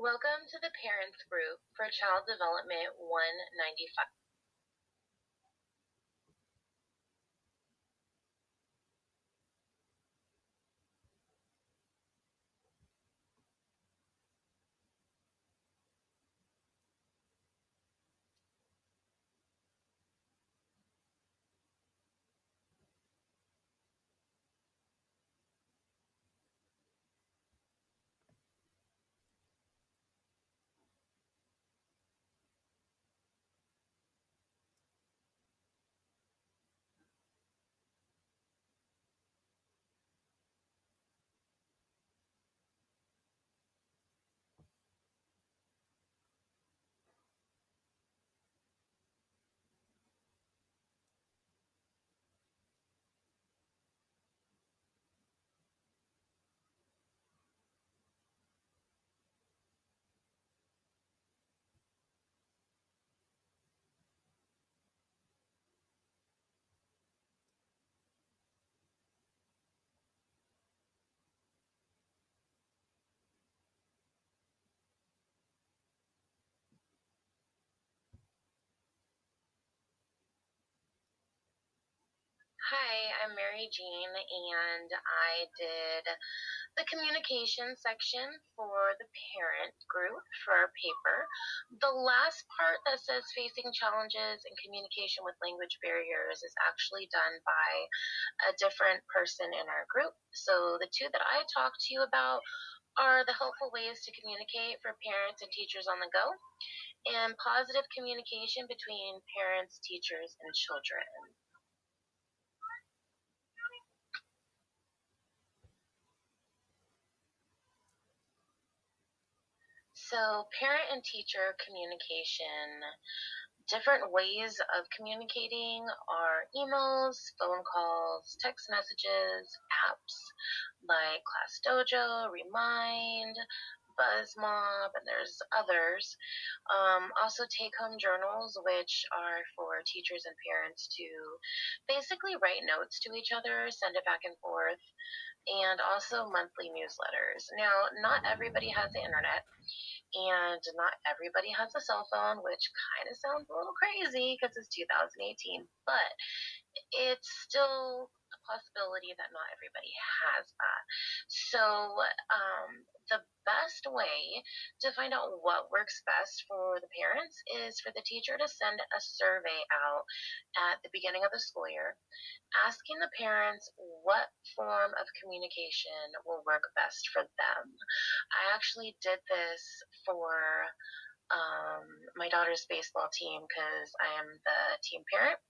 Welcome to the Parents Group for Child Development 195. Hi, I'm Mary Jean, and I did the communication section for the parent group for our paper. The last part that says facing challenges in communication with language barriers is actually done by a different person in our group. So the two that I talked to you about are the helpful ways to communicate for parents and teachers on the go, and positive communication between parents, teachers, and children. So, parent and teacher communication, different ways of communicating are emails, phone calls, text messages, apps like Class Dojo, Remind, BuzzMob, and there's others. Also, take home journals, which are for teachers and parents to basically write notes to each other, send it back and forth, and also monthly newsletters. Now, not everybody has the internet, and not everybody has a cell phone, which kind of sounds a little crazy because it's 2018, but it's still a possibility that not everybody has that. So, the best way to find out what works best for the parents is for the teacher to send a survey out at the beginning of the school year, asking the parents what form of communication will work best for them. I actually did this for my daughter's baseball team because I am the team parent,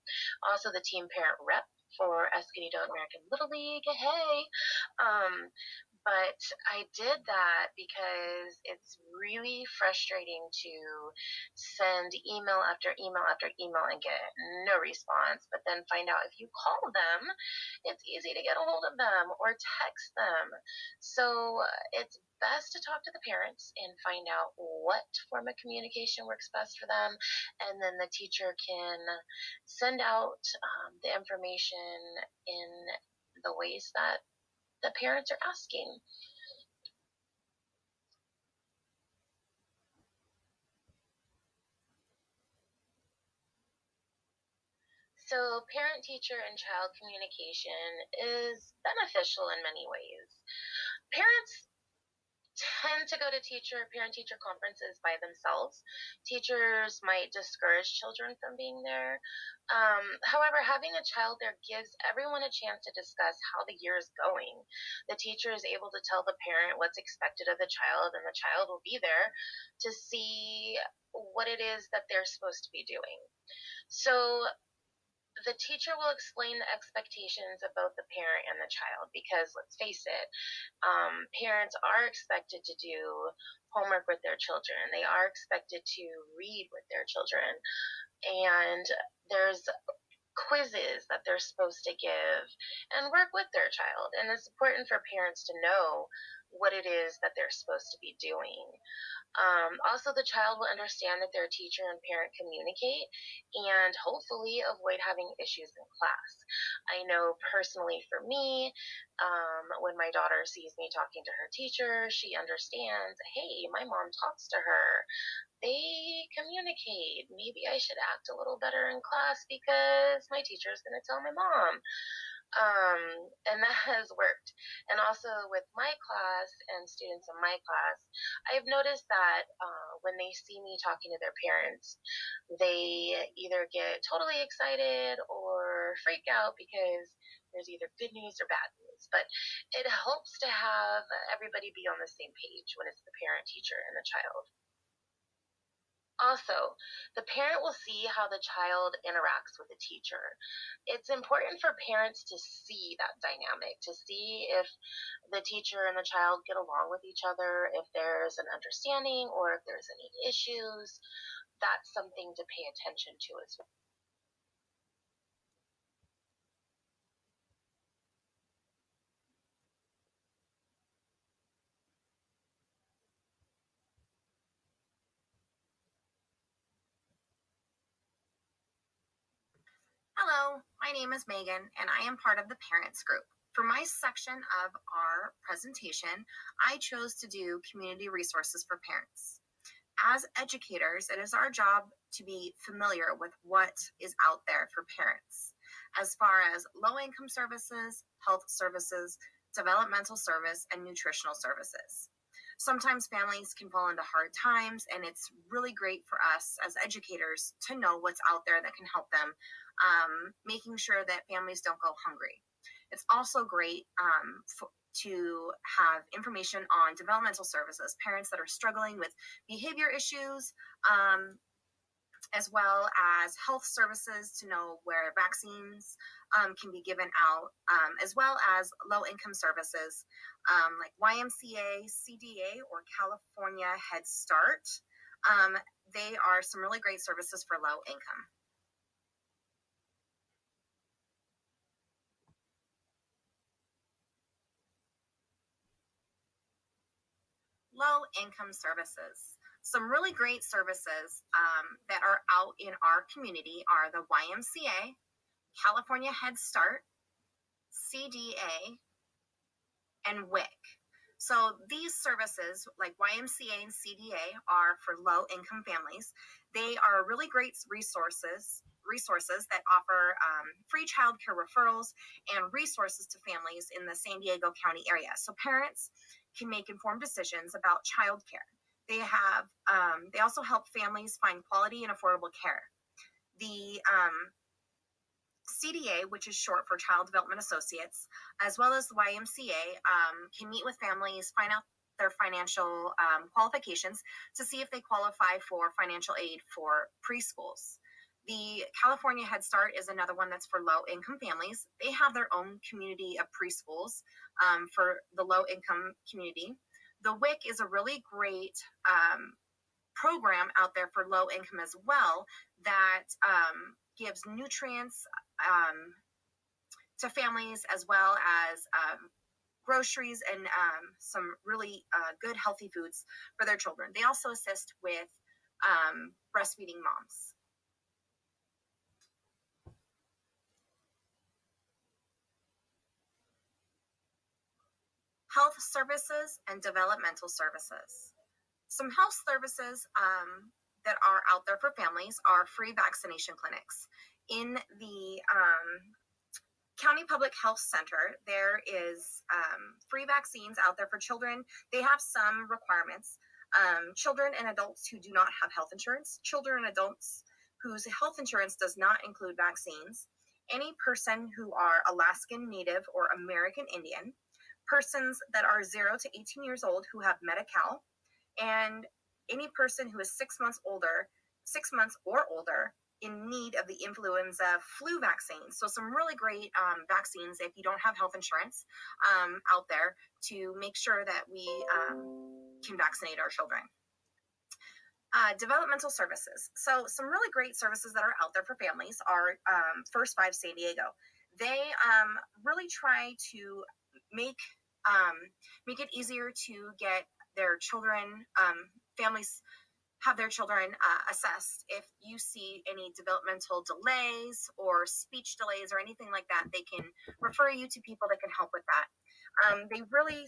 also the team parent rep for Escondido American Little League. Hey, um, but I did that because it's really frustrating to send email after email after email and get no response, but then find out if you call them, it's easy to get a hold of them or text them. So it's best to talk to the parents and find out what form of communication works best for them, and then the teacher can send out the information in the ways that the parents are asking. So, parent, teacher, and child communication is beneficial in many ways. Parents tend to go to parent teacher conferences by themselves. Teachers might discourage children from being there. However, having a child there gives everyone a chance to discuss how the year is going. The teacher is able to tell the parent what's expected of the child, and the child will be there to see what it is that they're supposed to be doing. So the teacher will explain the expectations of both the parent and the child, because let's face it, parents are expected to do homework with their children. They are expected to read with their children, and there's quizzes that they're supposed to give and work with their child. And it's important for parents to know what it is that they're supposed to be doing. Also, the child will understand that their teacher and parent communicate and hopefully avoid having issues in class. I know personally for me, when my daughter sees me talking to her teacher, she understands, hey, my mom talks to her. They communicate. Maybe I should act a little better in class because my teacher is going to tell my mom. And that has worked. And also with my class and students in my class, I've noticed that when they see me talking to their parents, they either get totally excited or freak out because there's either good news or bad news. But it helps to have everybody be on the same page when it's the parent, teacher, and the child. Also, the parent will see how the child interacts with the teacher. It's important for parents to see that dynamic, to see if the teacher and the child get along with each other, if there's an understanding, or if there's any issues. That's something to pay attention to as well. Hello, my name is Megan, and I am part of the parents group. For my section of our presentation, I chose to do community resources for parents. As educators, it is our job to be familiar with what is out there for parents, as far as low-income services, health services, developmental service, and nutritional services. Sometimes families can fall into hard times, and it's really great for us as educators to know what's out there that can help them, making sure that families don't go hungry. It's also great to have information on developmental services, parents that are struggling with behavior issues, as well as health services to know where vaccines can be given out, as well as low-income services like YMCA, CDA, or California Head Start. They are some really great services for low income. Low-income services. Some really great services that are out in our community are the YMCA, California Head Start, CDA, and WIC. So these services like YMCA and CDA are for low-income families. They are really great resources that offer free childcare referrals and resources to families in the San Diego County area. So parents can make informed decisions about childcare. They also help families find quality and affordable care. The CDA, which is short for Child Development Associates, as well as the YMCA, can meet with families, find out their financial qualifications to see if they qualify for financial aid for preschools. The California Head Start is another one that's for low-income families. They have their own community of preschools for the low-income community. The WIC is a really great program out there for low income as well that gives nutrients to families, as well as groceries and some really good healthy foods for their children. They also assist with breastfeeding moms. Health services and developmental services. Some health services that are out there for families are free vaccination clinics. In the County Public Health Center, there is free vaccines out there for children. They have some requirements. Children and adults who do not have health insurance, children and adults whose health insurance does not include vaccines, any person who are Alaskan Native or American Indian, persons that are 0 to 18 years old who have Medi-Cal, and any person who is 6 months or older in need of the influenza flu vaccine. So some really great vaccines if you don't have health insurance out there to make sure that we can vaccinate our children. Developmental services. So some really great services that are out there for families are First 5 San Diego. They really try to make make it easier to get their children, families have their children assessed. If you see any developmental delays or speech delays or anything like that, they can refer you to people that can help with that. They really